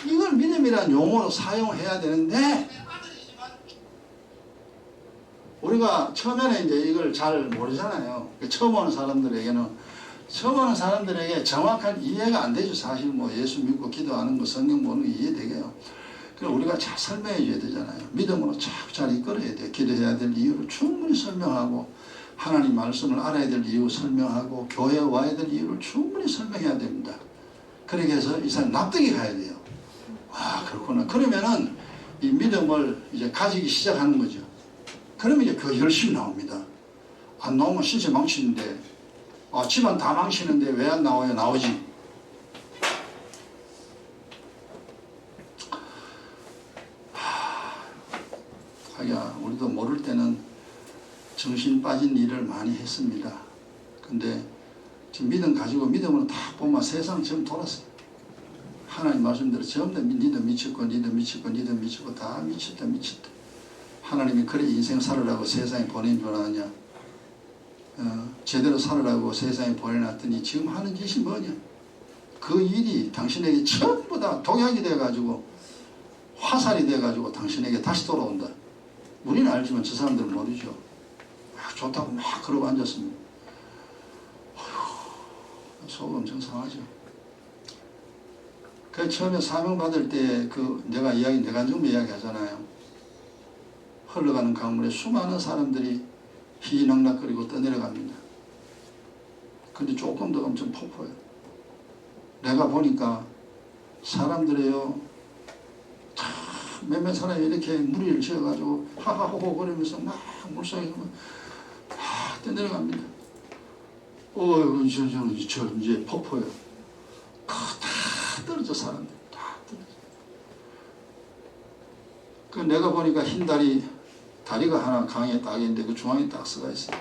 이걸 믿음이라는 용어로 사용해야 되는데 우리가 처음에는 이제 이걸 잘 모르잖아요. 처음 오는 사람들에게는 처음 오는 사람들에게 정확한 이해가 안 되죠. 사실 뭐 예수 믿고 기도하는 거 성경 보는 거 이해되게요. 그럼 우리가 잘 설명해 줘야 되잖아요. 믿음으로 잘 이끌어야 돼요. 기도해야 될 이유를 충분히 설명하고 하나님 말씀을 알아야 될 이유 설명하고 교회에 와야 될 이유를 충분히 설명해야 됩니다. 그렇게 해서 이 사람 납득이 가야 돼요. 아, 그렇구나. 그러면은 이 믿음을 이제 가지기 시작하는 거죠. 그러면 이제 그 열심히 나옵니다. 안 나오면 신세 망치는데, 집안 다 망치는데 왜 안 나와요? 나오지. 하기야, 우리도 모를 때는 정신 빠진 일을 많이 했습니다. 근데 지금 믿음 가지고 믿음으로 다 보면 세상 전부 돌았어요. 하나님 말씀대로 전부 다 니도 미쳤고 니도 미쳤고 니도 미쳤고 다 미쳤다. 하나님이 그래 인생 살으라고 세상에 보낸 줄 아냐. 제대로 살으라고 세상에 보내놨더니 지금 하는 짓이 뭐냐. 그 일이 당신에게 전부 다 독약이 돼가지고 화살이 돼가지고 당신에게 다시 돌아온다. 우리는 알지만 저 사람들은 모르죠. 좋다고 막 그러고 앉았습니다. 속 엄청 상하죠. 그 처음에 사명 받을 때 내가 좀 이야기 하잖아요. 흘러가는 강물에 수많은 사람들이 희희낙낙거리고 떠내려갑니다. 근데 조금 더 엄청 폭포예요. 내가 보니까 사람들이요, 몇몇 사람이 이렇게 무리를 지어가지고 하하호호 거리면서 막 물속에서 막 떠내려갑니다. 저 이제 폭포예요. 다 떨어져 사람들 다 떨어져. 그 내가 보니까 흰 다리가 하나 강에 딱 있는데 그 중앙에 딱 서가 있어요.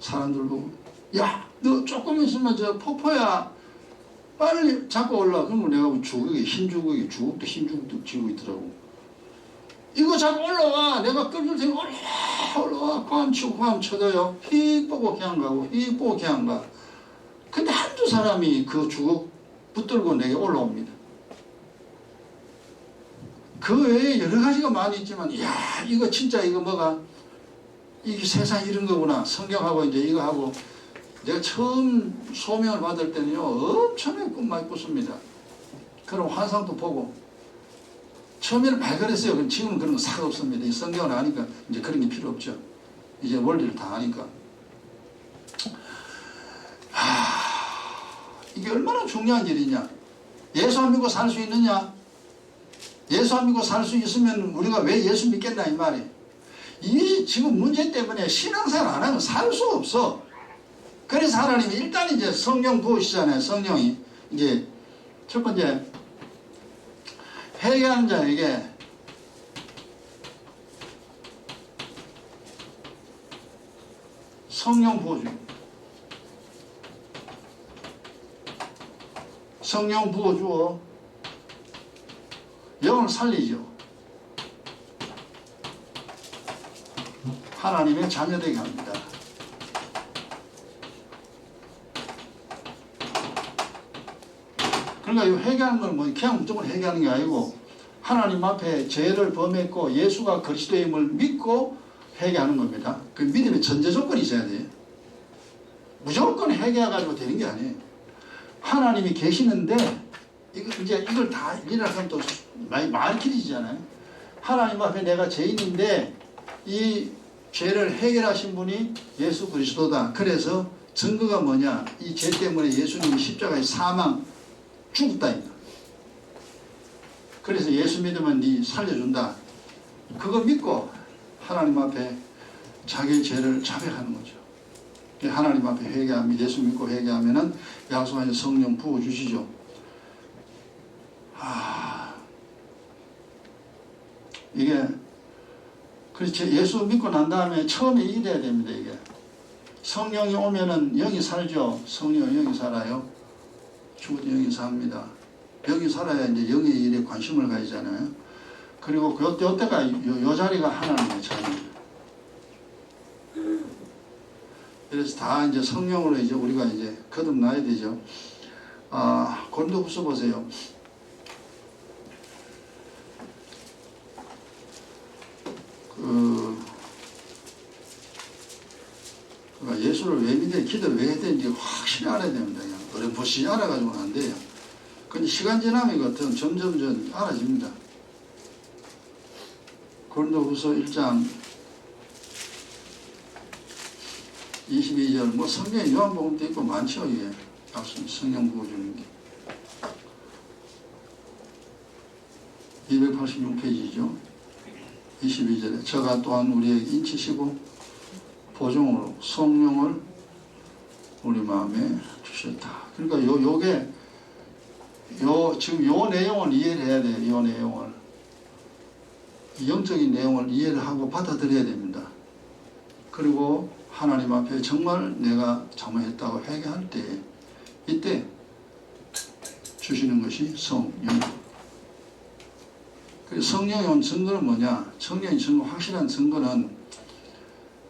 사람들 보고 야, 너 조금 있으면 저 폭포야. 빨리 잡고 올라. 그러면 내가 주걱이 흰 주걱도 쥐고 있더라고. 이거 잡고 올라와. 내가 끌줄 테니 올라와. 꽝 치고 꽝 쳐도요. 휙 보고 그냥 가고 휙 보고 그냥 가. 근데 한두 사람이 그 주걱 붙들고 내게 올라옵니다. 그 외에 여러 가지가 많이 있지만, 야, 이거 진짜 이거 뭐가, 이게 세상 이런 거구나. 성경하고 이제 이거 하고, 내가 처음 소명을 받을 때는요, 엄청나게 꿈 많이 꿨습니다. 그런 환상도 보고, 처음에는 발견했어요. 그럼 지금은 그런 거 싹 없습니다. 이 성경을 아니까 이제 그런 게 필요 없죠. 이제 원리를 다 아니까. 이게 얼마나 중요한 일이냐. 예수 안 믿고 살 수 있느냐? 예수 안 믿고 살 수 있으면 우리가 왜 예수 믿겠나 이 말이에요. 이 지금 문제 때문에 신앙생활 안 하면 살 수 없어. 그래서 하나님이 일단 이제 성령 부으시잖아요. 성령이 이제 첫 번째 회개하는 자에게 성령 부어줍니다. 성령 부어주어 영을 살리죠. 하나님의 자녀되게 합니다. 그러니까 이 회개하는 건 뭐 그냥 무조건 회개하는 게 아니고 하나님 앞에 죄를 범했고 예수가 그리스도임을 믿고 회개하는 겁니다. 그 믿음의 전제 조건이 있어야 돼요. 무조건 회개해가지고 되는 게 아니에요. 하나님이 계시는데 이걸 다 일이라 하면 또 많이 길어지잖아요. 하나님 앞에 내가 죄인인데 이 죄를 해결하신 분이 예수 그리스도다. 그래서 증거가 뭐냐? 이 죄 때문에 예수님이 십자가에 사망 죽었다. 그래서 예수 믿으면 네 살려준다. 그거 믿고 하나님 앞에 자기의 죄를 자백하는 거죠. 하나님 앞에 회개하면, 예수 믿고 회개하면은 약속하신 성령 부어주시죠. 이게 그렇지. 예수 믿고 난 다음에 처음에 이래야 됩니다. 이게 성령이 오면은 영이 살죠. 성령은 영이 살아요. 죽어도 영이 삽니다. 영이 살아야 이제 영의 일에 관심을 가지잖아요. 그리고 요때가 요 자리가 하나님의 자리입니다. 그래서 다 이제 성령으로 이제 우리가 이제 거듭나야 되죠. 고린도후서 보세요. 예수를 왜 믿어야, 기도를 왜 해야 되는지 확실히 알아야 됩니다. 그냥 어렴풋이 알아가지고는 안 돼요. 근데 시간 지나면 같은 점점 알아집니다. 고린도후서 1장 22절, 뭐 성경에 요한복음도 있고 많죠. 이게 성경 부어주는 게 286페이지죠. 22절에 저가 또한 우리에게 인치시고 보증으로 성령을 우리 마음에 주셨다. 그러니까 요게 지금 요 내용을 이해를 해야 돼요. 요 내용을, 영적인 내용을 이해를 하고 받아들여야 됩니다. 그리고 하나님 앞에 정말 내가 잘못했다고 회개할 때, 이때 주시는 것이 성령. 성령이 온 증거는 뭐냐? 성령의 증거, 확실한 증거는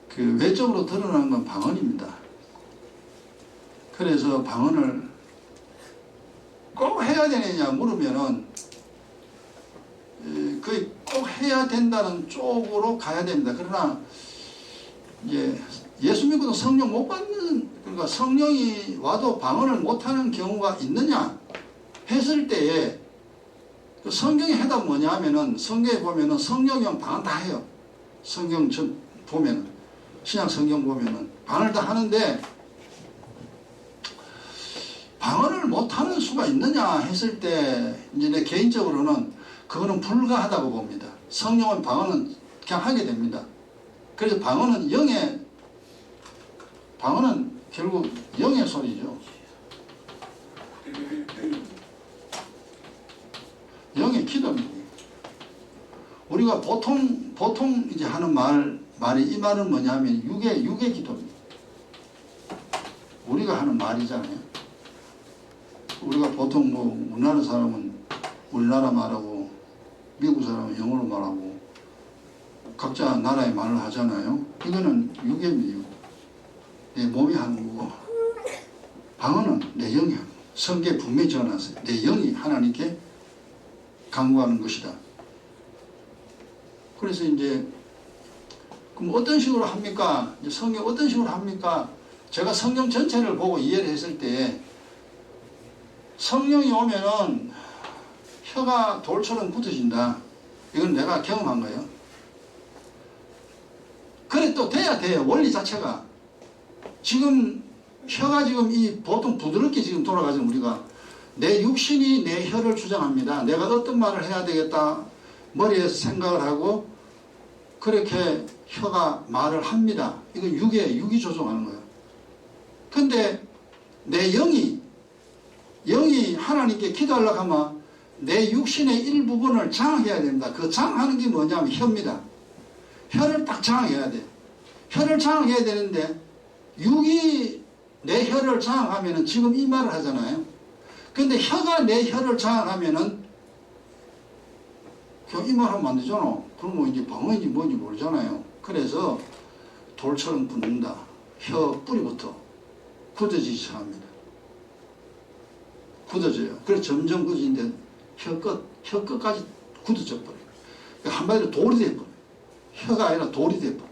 그 외적으로 드러나는 건 방언입니다. 그래서 방언을 꼭 해야 되느냐 물으면은 그 꼭 해야 된다는 쪽으로 가야 됩니다. 그러나 이제 예수 믿고도 성령 못 받는, 그러니까 성령이 와도 방언을 못하는 경우가 있느냐 했을 때에 그 성경의 해답은 뭐냐 하면은, 성경에 보면은 성령이 방언 다 해요. 성경 보면은, 신약 성경 보면은 방언을 다 하는데, 방언을 못하는 수가 있느냐 했을 때 이제 내 개인적으로는 그거는 불가하다고 봅니다. 성령은 방언은 그냥 하게 됩니다. 그래서 방언은 결국 영의 소리죠. 영의 기도입니다. 우리가 보통 이제 하는 말이, 이 말은 뭐냐면 육의 기도입니다. 우리가 하는 말이잖아요. 우리가 보통 뭐 우리나라 사람은 우리나라 말하고 미국 사람은 영어로 말하고 각자 나라의 말을 하잖아요. 이거는 육의 미유, 내 몸이 하는 거고, 방언은 내 영이 하는 거고, 성경에 분명히 적어놨어요. 내 영이 하나님께 간구하는 것이다. 그래서 이제 그럼 어떤 식으로 합니까? 이제 성경 어떤 식으로 합니까? 제가 성경 전체를 보고 이해를 했을 때, 성령이 오면은 혀가 돌처럼 굳어진다. 이건 내가 경험한 거예요. 그래 또 돼야 돼요. 원리 자체가. 지금 혀가 지금 보통 부드럽게 지금 돌아가죠. 우리가 내 육신이 내 혀를 주장합니다. 내가 어떤 말을 해야 되겠다 머리에서 생각을 하고 그렇게 혀가 말을 합니다. 이건 육이 조종하는 거예요. 근데 내 영이 하나님께 기도하려고 하면 내 육신의 일부분을 장악해야 됩니다. 그 장악하는 게 뭐냐면 혀입니다. 혀를 딱 장악해야 돼. 혀를 장악해야 되는데 육이 내 혀를 장악하면은 지금 이 말을 하잖아요. 근데 혀가 내 혀를 장악하면은 이 말하면 안 되잖아. 그러면 이제 방언인지 뭔지 모르잖아요. 그래서 돌처럼 굳는다. 혀 뿌리부터 굳어지기 시작합니다. 굳어져요. 그래서 점점 굳어지는데 혀 끝까지 굳어져 버려요. 한마디로 돌이 돼버려요. 혀가 아니라 돌이 돼버려요.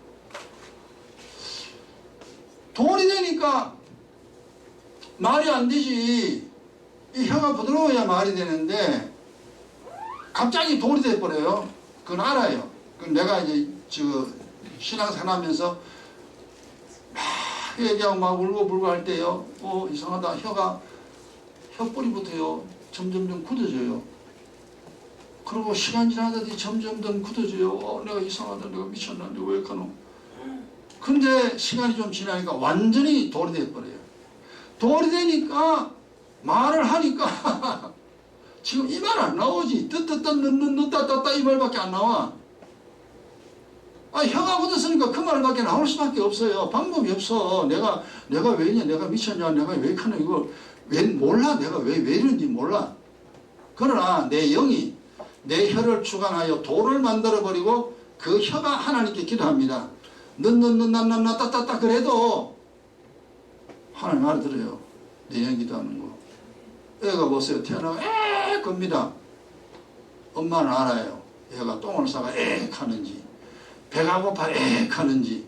돌이 되니까 말이 안 되지. 이 혀가 부드러워야 말이 되는데 갑자기 돌이 돼버려요. 그건 알아요. 그건 내가 이제 신앙생활 하면서 막 얘기하고 막 울고불고 할 때요. 이상하다. 혀 뿌리부터요. 점점점 굳어져요. 그리고 시간 지나더니 점점 더 굳어져요. 내가 이상하다. 내가 미쳤나. 내가 왜 가노. 근데 시간이 좀 지나니까 완전히 돌이 돼버려요. 돌이 되니까 말을 하니까 지금 이 말 안 나오지. 뜨뜨뜨 이 말밖에 안 나와. 혀가 굳었으니까 그 말밖에 나올 수밖에 없어요. 방법이 없어. 내가 왜냐, 내가 미쳤냐, 내가 왜 가노. 이거 왜 몰라. 내가 왜 이런지 몰라. 그러나 내 영이 내 혀를 주관하여 돌을 만들어버리고 그 혀가 하나님께 기도합니다. 넌 따따따 그래도 하나님 알아들어요. 내 영 기도하는 거. 애가 보세요. 태어나고 에ek 겁니다. 엄마는 알아요. 애가 똥을 싸가 에ek 하는지, 배가 고파 에ek 하는지.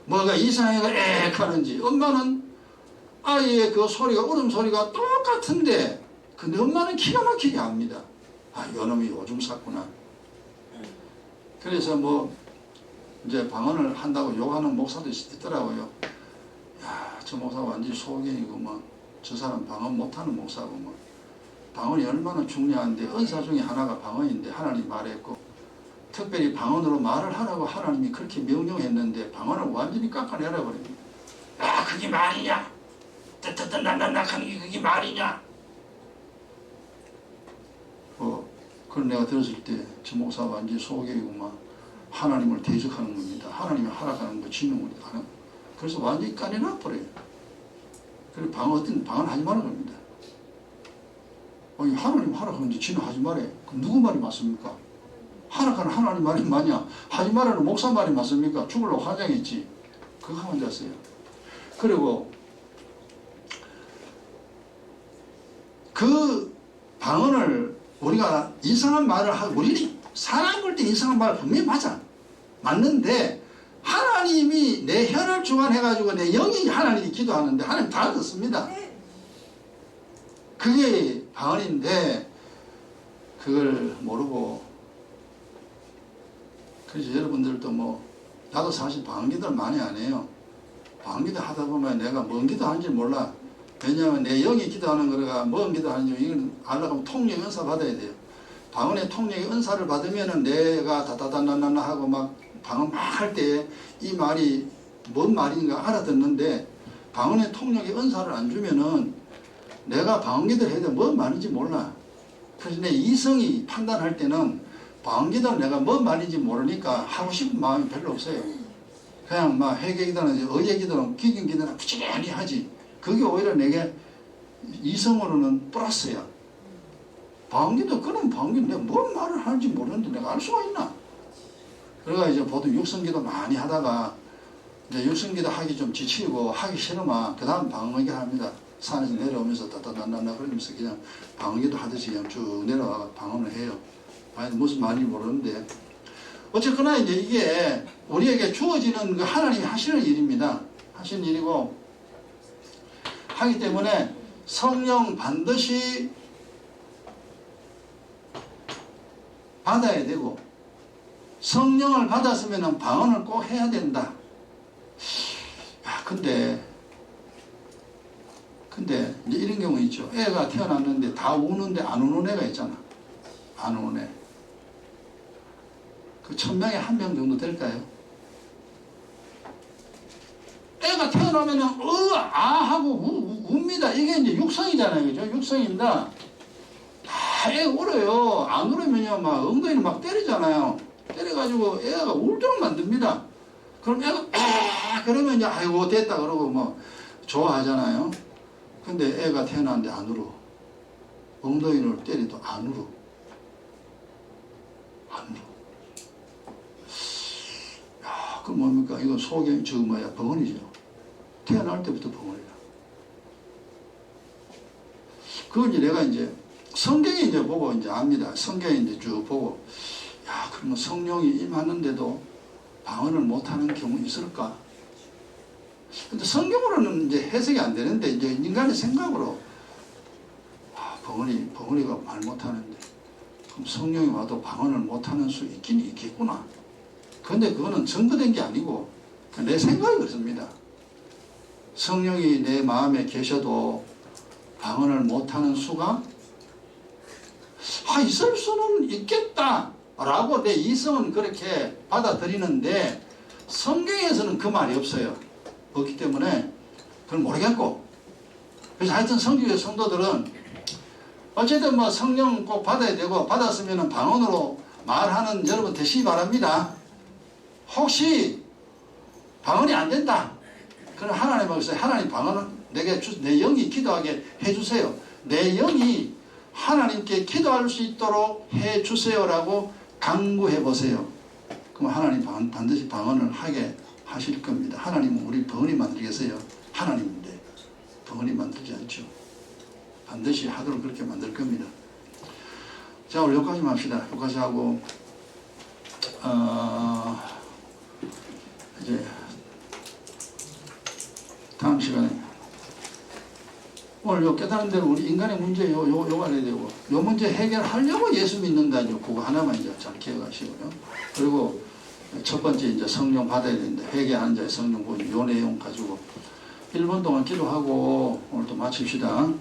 뭐가 이상해가 엑 하는지, 엄마는 아이의 그 소리가, 울음소리가 똑같은데 근데 엄마는 기가 막히게 합니다. 아, 요놈이 오줌 쌌구나. 그래서 뭐 이제 방언을 한다고 욕하는 목사도 있더라고요. 야, 저 목사 완전히 소견이고 뭐 저 사람 방언 못하는 목사고 뭐. 방언이 얼마나 중요한데, 은사 중에 하나가 방언인데 하나님 말했고, 특별히 방언으로 말을 하라고 하나님이 그렇게 명령했는데 방언을 완전히 깎아내라 버립니다. 아, 그게 말이냐? 뜨뜨뜨난난낙하는 게 그게 말이냐? 그걸 내가 들었을 때 저 목사가 완전히 소개이구만. 하나님을 대적하는 겁니다. 하나님이 하락하는 거 지는 우리가 하는. 그래서 완전히 까내놔 버려요. 그래서 방언 하지 말아 겁니다. 아니, 하나님 하락하는데 지는 하지 말해. 그럼 누구 말이 맞습니까? 하락하는 하나님 말이 맞냐? 하지 말라는 목사 말이 맞습니까? 죽으려고 환장했지. 그거 하면 됐어요. 그리고 그 방언을 우리가 이상한 말을 하고, 우리는 사람 볼 때 이상한 말 분명히 맞는데 하나님이 내 혀를 주관해가지고 내 영이 하나님이 기도하는데 하나님 다 듣습니다. 그게 방언인데 그걸 모르고, 그래서 여러분들도 뭐, 나도 사실 방언 기도를 많이 안 해요. 방언 기도 하다 보면 내가 뭔 기도 하는지 몰라. 왜냐하면 내 영이 기도하는 거가 뭔 기도 하는지 이걸 알려고 하면 통역 은사 받아야 돼요. 방언의 통역의 은사를 받으면은 내가 다다다나나 하고 막 방언 막 할 때 이 말이 뭔 말인가 알아듣는데, 방언의 통역의 은사를 안 주면은 내가 방언 기도를 해도 뭔 말인지 몰라. 그래서 내 이성이 판단할 때는 방언 기도는 내가 뭔 말인지 모르니까 하고 싶은 마음이 별로 없어요. 그냥 막 회개 기도는, 의예 기도는, 기경 기도는 부지런히 하지. 그게 오히려 내게 이성으로는 플러스야. 방언 기도, 그런 방언 기도 내가 뭔 말을 하는지 모르는데 내가 알 수가 있나? 그러니까 이제 보통 육성기도 많이 하다가 이제 육성기도 하기 좀 지치고 하기 싫으면 그 다음 방언기 합니다. 산에서 내려오면서 따따따따 그러면서 그냥 방언기도 하듯이 그냥 쭉 내려와 방언을 해요. 아니, 무슨 말인지 모르는데 어쨌거나 이제 이게 우리에게 주어지는 그 하나님이 하시는 일입니다. 하시는 일이고, 하기 때문에 성령 반드시 받아야 되고, 성령을 받았으면 방언을 꼭 해야 된다. 야, 근데 이제 이런 경우 있죠. 애가 태어났는데 다 우는데 안 우는 애가 있잖아. 안 우는 애. 그 1000명에 1명 정도 될까요? 애가 태어나면은 하고 웁니다. 이게 이제 육성이잖아요. 그죠? 육성입니다. 애 울어요. 안 울으면요 막 엉덩이를 막 때리잖아요. 때려가지고 애가 울도록 만듭니다. 그럼 애가 그러면 이제 아이고 됐다 그러고 뭐 좋아하잖아요. 근데 애가 태어났는데 안 울어. 엉덩이를 때려도 안 울어. 안 울어. 야, 그럼 뭡니까? 이거 소경, 벙어리죠. 태어날 때부터 벙어리라. 그건 이제 내가 이제 성경에 이제 보고 이제 압니다. 성경에 이제 쭉 보고, 야, 그러면 성령이 임하는데도 방언을 못하는 경우 있을까? 근데 성경으로는 이제 해석이 안 되는데, 이제 인간의 생각으로, 벙어리가 말 못하는데, 그럼 성령이 와도 방언을 못하는 수 있긴 있겠구나. 근데 그거는 증거된 게 아니고, 내 생각이 그렇습니다. 성령이 내 마음에 계셔도 방언을 못하는 수가 있을 수는 있겠다 라고 내 이성은 그렇게 받아들이는데, 성경에서는 그 말이 없어요. 없기 때문에 그걸 모르겠고, 그래서 하여튼 성경의 성도들은 어쨌든 뭐 성령 꼭 받아야 되고, 받았으면 방언으로 말하는 여러분 되시기 바랍니다. 혹시 방언이 안 된다, 그럼 하나님께서 하나님 방언을 내게 내 영이 기도하게 해주세요. 내 영이 하나님께 기도할 수 있도록 해주세요라고 강구해 보세요. 그럼 하나님 반드시 방언을 하게 하실 겁니다. 하나님은 우리 벙어리 만들겠어요? 하나님인데 벙어리 만들지 않죠. 반드시 하도록 그렇게 만들 겁니다. 자, 우리 여기까지만 합시다. 여기까지 하고 이제 다음 시간에 오늘 요 깨달은 대로 우리 인간의 문제 요 알아야 되고 요 문제 해결하려고 예수 믿는다죠. 그거 하나만 이제 잘 기억하시고요. 그리고 첫 번째 이제 성령 받아야 되는데 회개하는 자의 성령 보니 요 내용 가지고 1분 동안 기도하고 오늘 또 마칩시다.